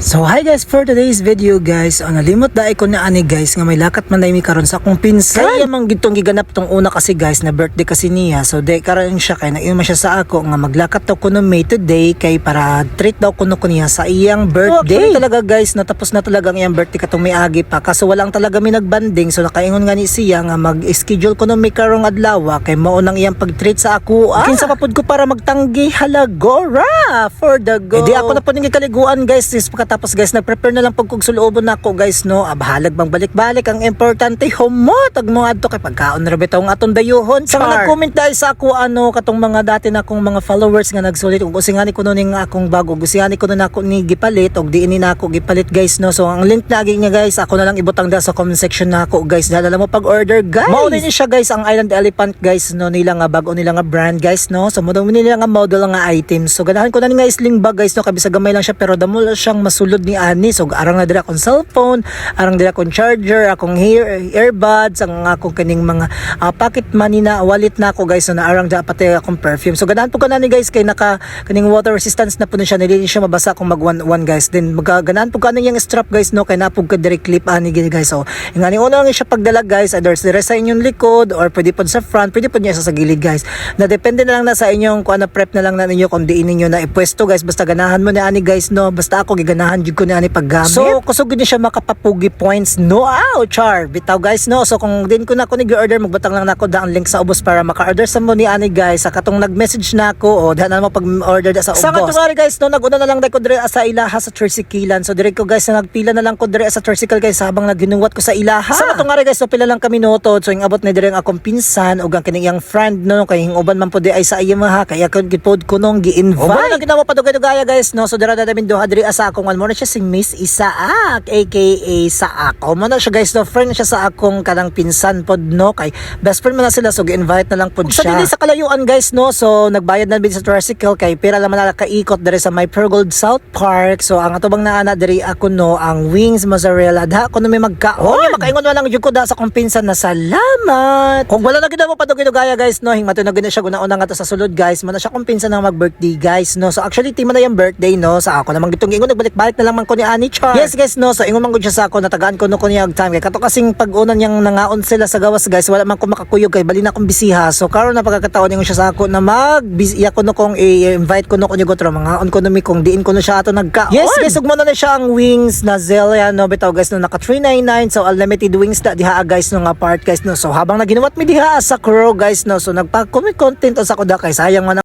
So hi guys, for today's video guys, nalimot daay ko na ani guys nga may lakat man dai mi karon sa akong pinsan. Kaya mang gitong giganap tong una kasi guys na birthday kasi niya. So day karon siya kay nag-inom siya sa ako nga maglakat daw ko no May today kay para treat daw ko no niya sa iyang birthday. So, talaga guys, natapos na talaga ang iyang birthday katong may agi pa kaso walang talaga mi nagbanding. So nakaingon nga ni siya nga mag-schedule ko no May karong adlaw kay mao nang iyang pag-treat sa ako. Kinsa pa pud ko para magtanggi halagora for the go. Di ako na pud kaliguan guys tapos guys, nag-prepare na lang pagkugsulobon na ako guys, no? Bahalag bang balik-balik. Ang importante, humotag mo adto kay pagkaon na bitaw ang atong dayuhon. Sa mga nag-comment dahil sa ako, katong mga dati na akong mga followers nga nagsulit. Kung usingani ko nun yung akong bago, usingani ko nun ako ni gipalit, o diini na ako gipalit guys, no? So, ang link lagi nga guys, ako na lang ibutang da sa comment section na ako guys. Dahil alam mo pag-order guys. Mauna niya siya guys, ang Island Elephant guys, no? Nila nga bago nila nga brand guys, no? So, nila nga model nga items. So, ganahan ko na nga sling bag guys, no? Kabisa gamay lang siya, pero damo siyang masulod ni ani. So arang na dira akong cellphone, arang dira akong charger, akong earbuds, ang akong kaning mga pocket money na wallet na ako guys, so na arang dira pati akong perfume. So ganahan po kanani guys kay naka kaning water resistance na po siya, nili siya mabasa kung mag one guys. Then magaganahan po kanang yung strap guys, no, kay napog ka direct clip ani guys. So ingani una lang siya pagdala guys, either dire sa inyong likod or pwede po sa front, pwede po niya sa gilid guys. Na depende na lang na sa inyong kung ano prep na lang na ninyo kung diin ninyo na ipwesto guys, basta ganahan mo ni ani guys, no, basta ako giganahan jud ko ni ani paggamit. So kusog din siya makapapugi points, no, char bitaw guys, no. So kung din ko na ako nag-order, magbatang lang nako da ang link sa ubos para maka-order sa mo ni ani guys. Sa katong nag-message na ako, o dahil na mo pag-order da sa ubos. Sa katong guys, no, naguna na lang dai ko dire sa ilaha sa tricyclean. So dire ko guys na nagpila na lang ko dire sa tricycle guys habang naghinuwat ko sa ilaha. Sa katong guys, no, pila lang kami notod. So yung abot na dire ang akong pinsan ug ang kining iyang friend, no, kay hinguban man pud ay sa iya mga kaya gipod ko nung gi-invite. O ba ginawa pa dugay-dugaya guys, no. So dira dami duha dire sa akong one more na siya sing Miss Isaak aka Saak. O mo na siya guys, no, friend siya sa akong kanang pinsan pod, no, kay best friend man na sila, so gi-invite na lang pod siya. Sa dili sa kalayuan guys, no, so nagbayad na bin sa tricycle kay pira lang man nakaikot dire sa My Pergold South Park. So ang atubang naana diri ako, no, ang wings mozzarella da ko no may magkaon. Makaingon na lang jud ko da sa akong pinsan na salamat. Kung wala na gid mo padugay-dugaya guys, no, hingmato na gid siya una nga to sa sulod guys. Man na siya akong pinsan na mag-birthday guys, no. So actually tima na yung birthday, no, sa ako namang gitong ingon nagbalik-balik na lang man ko ni ani char. Yes guys, no, so ingon man gud siya sa ako, natagaan ko no ko niya og time kay kato kasing pag-unan yang nangaon sila sa gawas guys, wala man ko makakuyog kay bali na akong bisiha. So karon na pagkakataon ingon siya sa ako na iya ko no kong i-invite ko no ko niyo tro mangaon ko no mi kung diin ko no siya ato nagkaon. Yes guys, ug mo na siya ang wings na Zelia, no, bitaw guys, no, naka 399. So unlimited wings da diha guys, no, nga part guys, no. So habang naginuwat mi diha sa crew guys, no, so nagpa-comment content sa ko da kay sayang man